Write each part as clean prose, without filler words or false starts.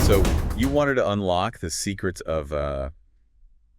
So you wanted to unlock the secrets of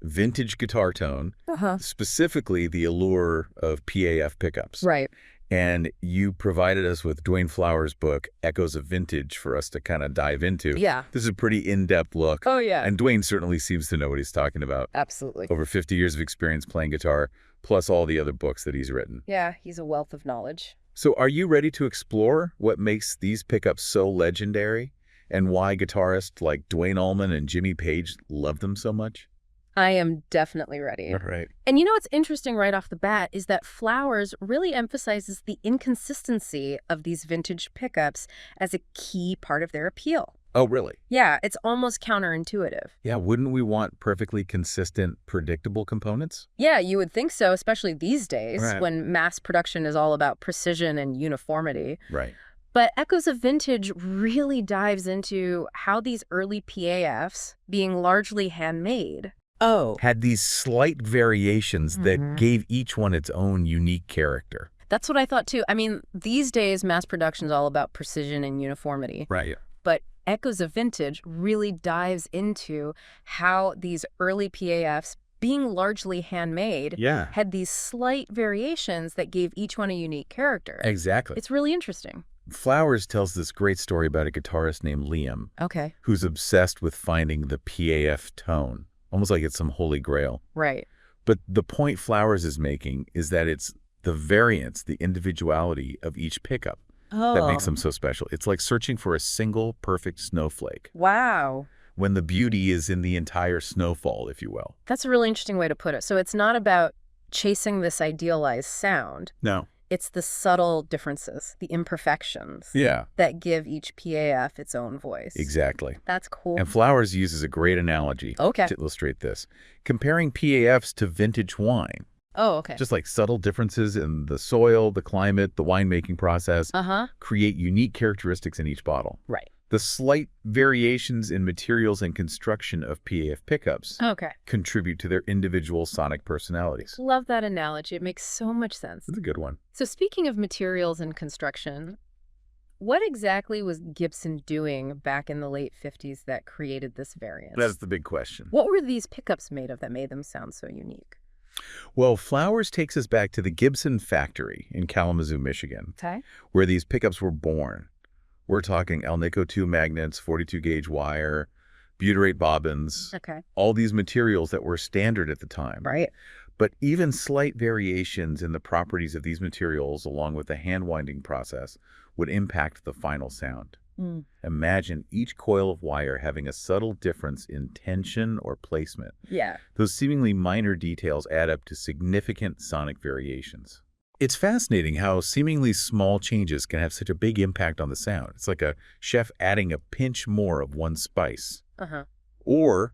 vintage guitar tone, specifically the allure of P.A.F. pickups. Right. And you provided us with Duane Flower's book, Echoes of Vintage, for us to kind of dive into. Yeah. This is a pretty in-depth look. Oh, yeah. And Duane certainly seems to know what he's talking about. Absolutely. Over 50 years of experience playing guitar, plus all the other books that he's written. Yeah, he's a wealth of knowledge. So are you ready to explore what makes these pickups so legendary and why guitarists like Duane Allman and Jimmy Page love them so much? I am definitely ready. All right. And you know what's interesting right off the bat is that Flowers really emphasizes the inconsistency of these vintage pickups as a key part of their appeal. Oh, really? Yeah, it's almost counterintuitive. Yeah, wouldn't we want perfectly consistent, predictable components? Yeah, you would think so, especially these days Right. when mass production is all about precision and uniformity. Right. But Echoes of Vintage really dives into how these early PAFs, being largely handmade, Had these slight variations that gave each one its own unique character. That's what I thought too. I mean, these days mass production is all about precision and uniformity. Right. But Echoes of Vintage really dives into how these early PAFs, being largely handmade, Yeah. had these slight variations that gave each one a unique character. Exactly. It's really interesting. Flowers tells this great story about a guitarist named Liam, Okay. who's obsessed with finding the P.A.F. tone, almost like it's some holy grail. Right. But the point Flowers is making is that it's the variance, the individuality of each pickup that makes them so special. It's like searching for a single perfect snowflake Wow. when the beauty is in the entire snowfall, if you will. That's a really interesting way to put it. So it's not about chasing this idealized sound. No. It's the subtle differences, the imperfections Yeah, that give each PAF its own voice. exactly. That's cool. And Flowers uses a great analogy Okay. to illustrate this, comparing PAFs to vintage wine. Oh, okay. Just like subtle differences in the soil, the climate, the winemaking process create unique characteristics in each bottle. Right. The slight variations in materials and construction of PAF pickups Okay. contribute to their individual sonic personalities. Love that analogy. It makes so much sense. That's a good one. So speaking of materials and construction, what exactly was Gibson doing back in the late 50s that created this variance? That's the big question. What were these pickups made of that made them sound so unique? Well, Flowers takes us back to the Gibson factory in Kalamazoo, Michigan, Okay. where these pickups were born. We're talking Alnico 2 magnets, 42-gauge wire, butyrate bobbins, Okay. all these materials that were standard at the time. Right. But even slight variations in the properties of these materials, along with the hand-winding process, would impact the final sound. Imagine each coil of wire having a subtle difference in tension or placement. Yeah. Those seemingly minor details add up to significant sonic variations. It's fascinating how seemingly small changes can have such a big impact on the sound. It's like a chef adding a pinch more of one spice. Or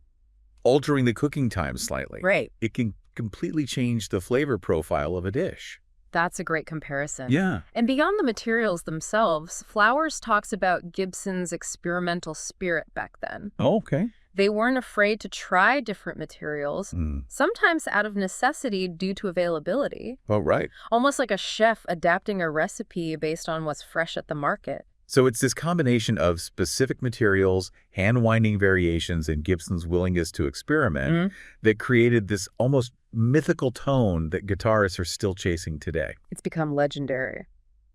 altering the cooking time slightly. Right. It can completely change the flavor profile of a dish. That's a great comparison. Yeah. And beyond the materials themselves, Flowers talks about Gibson's experimental spirit back then. Oh, okay. They weren't afraid to try different materials, sometimes out of necessity due to availability, Oh, right. almost like a chef adapting a recipe based on what's fresh at the market. So it's this combination of specific materials, hand-winding variations, and Gibson's willingness to experiment that created this almost mythical tone that guitarists are still chasing today. It's become legendary.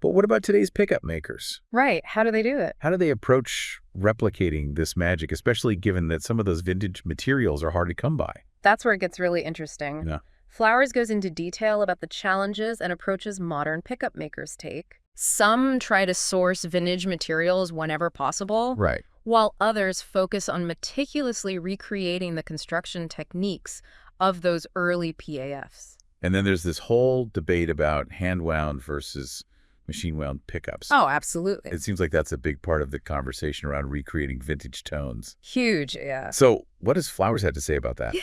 But what about today's pickup makers? Right. How do they do it? How do they approach replicating this magic, especially given that some of those vintage materials are hard to come by? That's where it gets really interesting. Yeah. Flowers goes into detail about the challenges and approaches modern pickup makers take. Some try to source vintage materials whenever possible, Right. while others focus on meticulously recreating the construction techniques of those early PAFs. And then there's this whole debate about hand-wound versus machine-wound pickups. Oh, absolutely. It seems like that's a big part of the conversation around recreating vintage tones. Huge, yeah. So what does Flowers have to say about that?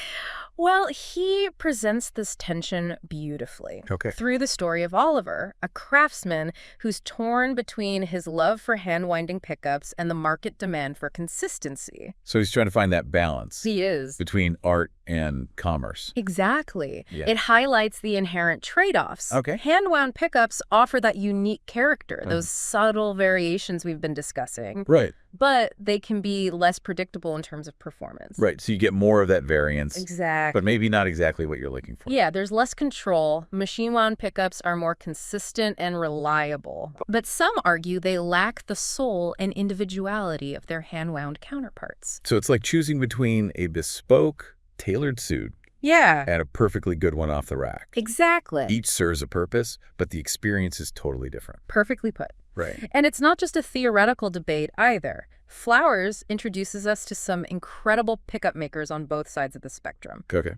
Well, he presents this tension beautifully Okay. through the story of Oliver, a craftsman who's torn between his love for hand-winding pickups and the market demand for consistency. So he's trying to find that balance He is. between art and commerce. Exactly. Yeah. It highlights the inherent trade-offs. Okay. Hand-wound pickups offer that unique character, those subtle variations we've been discussing, Right. but they can be less predictable in terms of performance. Right. So you get more of that variance, Exactly. but maybe not exactly what you're looking for. Yeah, there's less control. Machine-wound pickups are more consistent and reliable. But some argue they lack the soul and individuality of their hand-wound counterparts. So it's like choosing between a bespoke, tailored suit Yeah, and a perfectly good one off the rack. exactly. Each serves a purpose, but the experience is totally different. Perfectly put. Right. And it's not just a theoretical debate either. Flowers introduces us to some incredible pickup makers on both sides of the spectrum. Okay.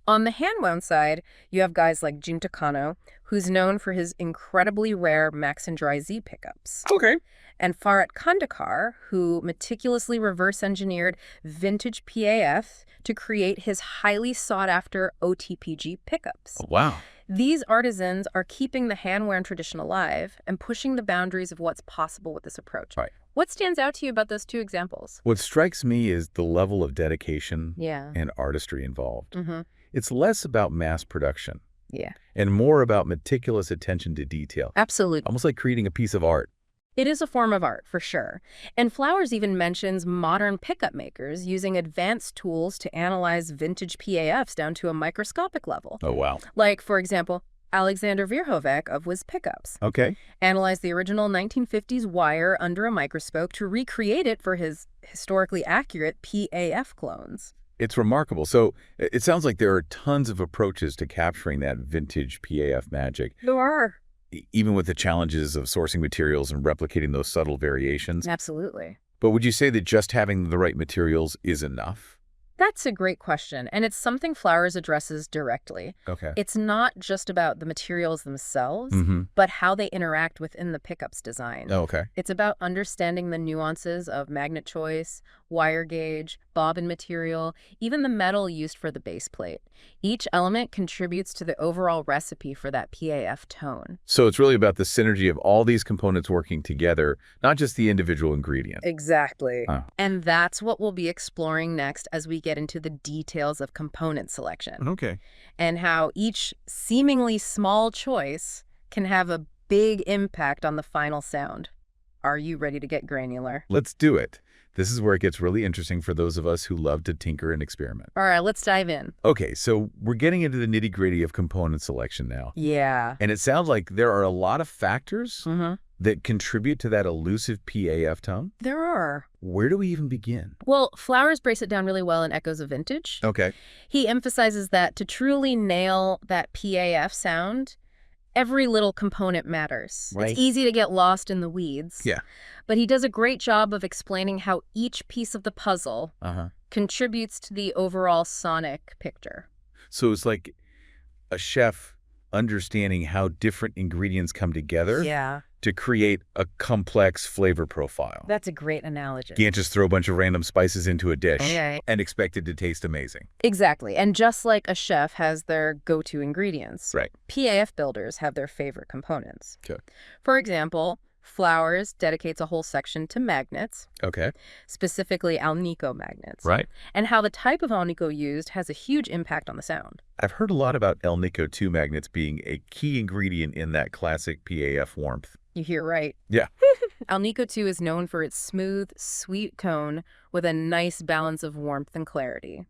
On the hand-wound side, you have guys like Jim Takano, who's known for his incredibly rare Max and Dry Z pickups. Okay. And Farat Kandakar, who meticulously reverse-engineered vintage P.A.F. to create his highly sought-after OTPG pickups. Oh, wow. These artisans are keeping the hand-wound tradition alive and pushing the boundaries of what's possible with this approach. Right. What stands out to you about those two examples? What strikes me is the level of dedication Yeah. and artistry involved. Mm-hmm. It's less about mass production Yeah. and more about meticulous attention to detail, Absolutely. almost like creating a piece of art. It is a form of art, for sure. And Flowers even mentions modern pickup makers using advanced tools to analyze vintage PAFs down to a microscopic level. Oh, wow. Like, for example, Alexander Virhovec of Wiz Pickups Okay. analyzed the original 1950s wire under a microscope to recreate it for his historically accurate PAF clones. It's remarkable. So it sounds like there are tons of approaches to capturing that vintage PAF magic, There are. even with the challenges of sourcing materials and replicating those subtle variations. Absolutely. But would you say that just having the right materials is enough? That's a great question, and it's something Flowers addresses directly. Okay. It's not just about the materials themselves, Mm-hmm. but how they interact within the pickup's design. Oh, okay. It's about understanding the nuances of magnet choice, wire gauge, bobbin material, even the metal used for the base plate. Each element contributes to the overall recipe for that PAF tone. So it's really about the synergy of all these components working together, not just the individual ingredient. Exactly. Oh. And that's what we'll be exploring next as we get into the details of component selection Okay. and how each seemingly small choice can have a big impact on the final sound. Are you ready to get granular? Let's do it. This is where it gets really interesting for those of us who love to tinker and experiment. All right, let's dive in. Okay, so we're getting into the nitty-gritty of component selection now. Yeah. And it sounds like there are a lot of factors Mm-hmm. that contribute to that elusive PAF tone. There are. Where do we even begin? Well, Flowers breaks it down really well in Echoes of Vintage. Okay. He emphasizes that to truly nail that PAF sound, every little component matters. Right. It's easy to get lost in the weeds. Yeah. But he does a great job of explaining how each piece of the puzzle Uh-huh. contributes to the overall sonic picture. So it's like a chef understanding how different ingredients come together Yeah. to create a complex flavor profile. That's a great analogy. You can't just throw a bunch of random spices into a dish Okay. and expect it to taste amazing. Exactly. And just like a chef has their go-to ingredients, Right. PAF builders have their favorite components. Okay. For example, Flowers dedicates a whole section to magnets, Okay. specifically Alnico magnets, Right. and how the type of Alnico used has a huge impact on the sound. I've heard a lot about Alnico 2 magnets being a key ingredient in that classic PAF warmth. You hear right. Yeah. Alnico 2 is known for its smooth, sweet tone with a nice balance of warmth and clarity.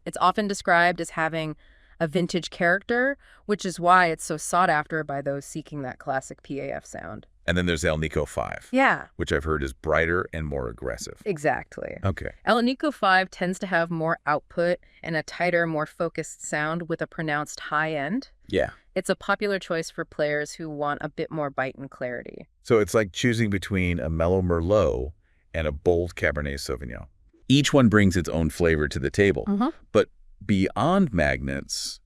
It's often described as having a vintage character, which is why it's so sought after by those seeking that classic PAF sound. And then there's Alnico 5, Yeah, which I've heard is brighter and more aggressive. exactly. Okay. Alnico 5 tends to have more output and a tighter, more focused sound with a pronounced high end. Yeah. It's a popular choice for players who want a bit more bite and clarity. So it's like choosing between a mellow Merlot and a bold Cabernet Sauvignon. Each one brings its own flavor to the table. Mm-hmm. But beyond magnets,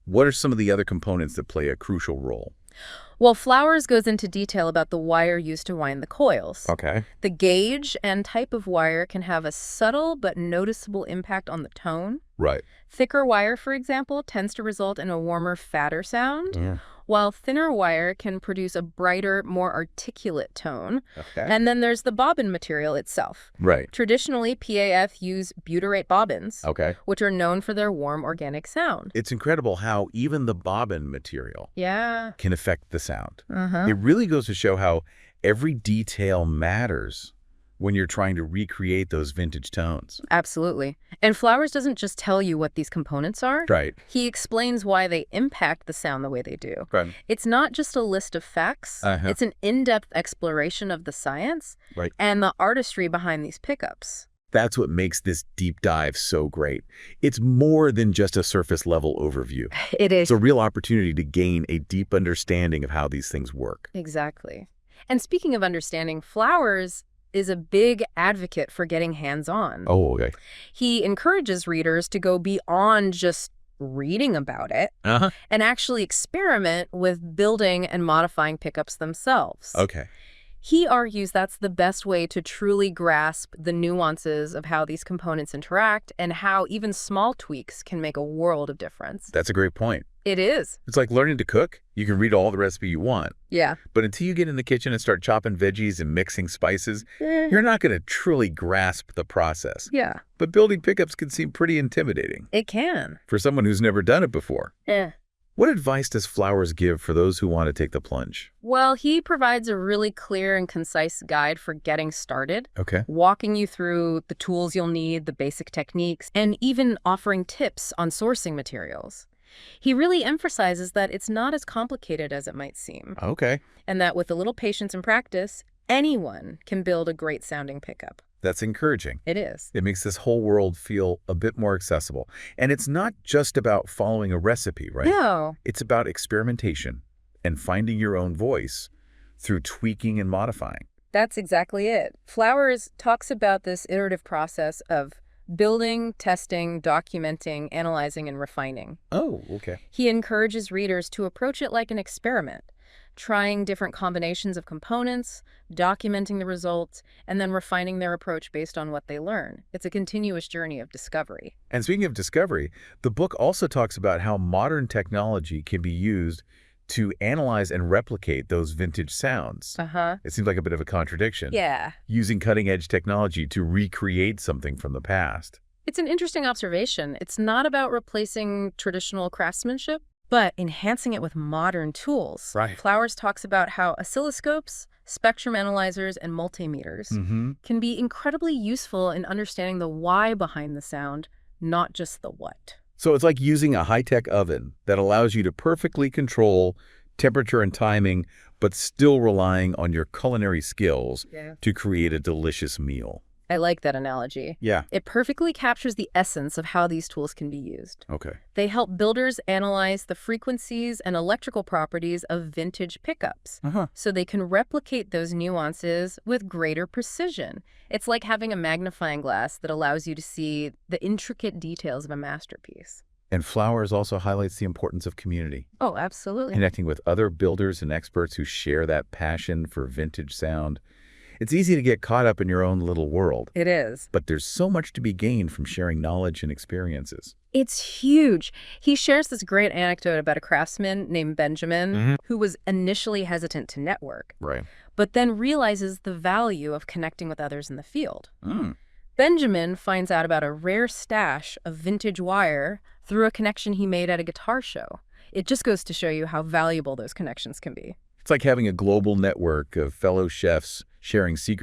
what are some of the other components that play a crucial role? Well, Flowers goes into detail about the wire used to wind the coils. Okay. The gauge and type of wire can have a subtle but noticeable impact on the tone. Right. Thicker wire, for example, tends to result in a warmer, fatter sound, Yeah. while thinner wire can produce a brighter, more articulate tone. Okay. And then there's the bobbin material itself. Right. Traditionally, P.A.F. use butyrate bobbins, Okay. which are known for their warm, organic sound. It's incredible how even the bobbin material Yeah. can affect the sound. Uh-huh. It really goes to show how every detail matters when you're trying to recreate those vintage tones. Absolutely. And Flowers doesn't just tell you what these components are. Right. He explains why they impact the sound the way they do. Right. It's not just a list of facts. Uh-huh. It's an in-depth exploration of the science Right. and the artistry behind these pickups. That's what makes this deep dive so great. It's more than just a surface level overview. It is. It's a real opportunity to gain a deep understanding of how these things work. Exactly. And speaking of understanding, Flowers is a big advocate for getting hands-on. Oh, okay. He encourages readers to go beyond just reading about it Uh-huh. and actually experiment with building and modifying pickups themselves. Okay. He argues that's the best way to truly grasp the nuances of how these components interact and how even small tweaks can make a world of difference. That's a great point. It is. It's like learning to cook. You can read all the recipe you want, Yeah. but until you get in the kitchen and start chopping veggies and mixing spices, you're not going to truly grasp the process. Yeah. But building pickups can seem pretty intimidating It can. for someone who's never done it before. Eh. What advice does Flowers give for those who want to take the plunge? Well, he provides a really clear and concise guide for getting started, Okay. walking you through the tools you'll need, the basic techniques, and even offering tips on sourcing materials. He really emphasizes that it's not as complicated as it might seem, Okay. and that with a little patience and practice, anyone can build a great sounding pickup. That's encouraging. It is. It makes this whole world feel a bit more accessible. And it's not just about following a recipe, right? No. It's about experimentation and finding your own voice through tweaking and modifying. That's exactly it. Flowers talks about this iterative process of building, testing, documenting, analyzing, and refining. Oh, okay. He encourages readers to approach it like an experiment, trying different combinations of components, documenting the results, and then refining their approach based on what they learn. It's a continuous journey of discovery. And speaking of discovery, the book also talks about how modern technology can be used to analyze and replicate those vintage sounds. Uh-huh. It seems like a bit of a contradiction. Yeah. Using cutting-edge technology to recreate something from the past. It's an interesting observation. It's not about replacing traditional craftsmanship, but enhancing it with modern tools. Right. Flowers talks about how oscilloscopes, spectrum analyzers, and multimeters can be incredibly useful in understanding the why behind the sound, not just the what. So it's like using a high-tech oven that allows you to perfectly control temperature and timing, but still relying on your culinary skills to create a delicious meal. I like that analogy. Yeah. It perfectly captures the essence of how these tools can be used. Okay. They help builders analyze the frequencies and electrical properties of vintage pickups, so they can replicate those nuances with greater precision. It's like having a magnifying glass that allows you to see the intricate details of a masterpiece. And Flowers also highlights the importance of community. Oh, absolutely. Connecting with other builders and experts who share that passion for vintage sound. It's easy to get caught up in your own little world. It is. But there's so much to be gained from sharing knowledge and experiences. It's huge. He shares this great anecdote about a craftsman named Benjamin who was initially hesitant to network, Right. but then realizes the value of connecting with others in the field. Benjamin finds out about a rare stash of vintage wire through a connection he made at a guitar show. It just goes to show you how valuable those connections can be. It's like having a global network of fellow chefs sharing secrets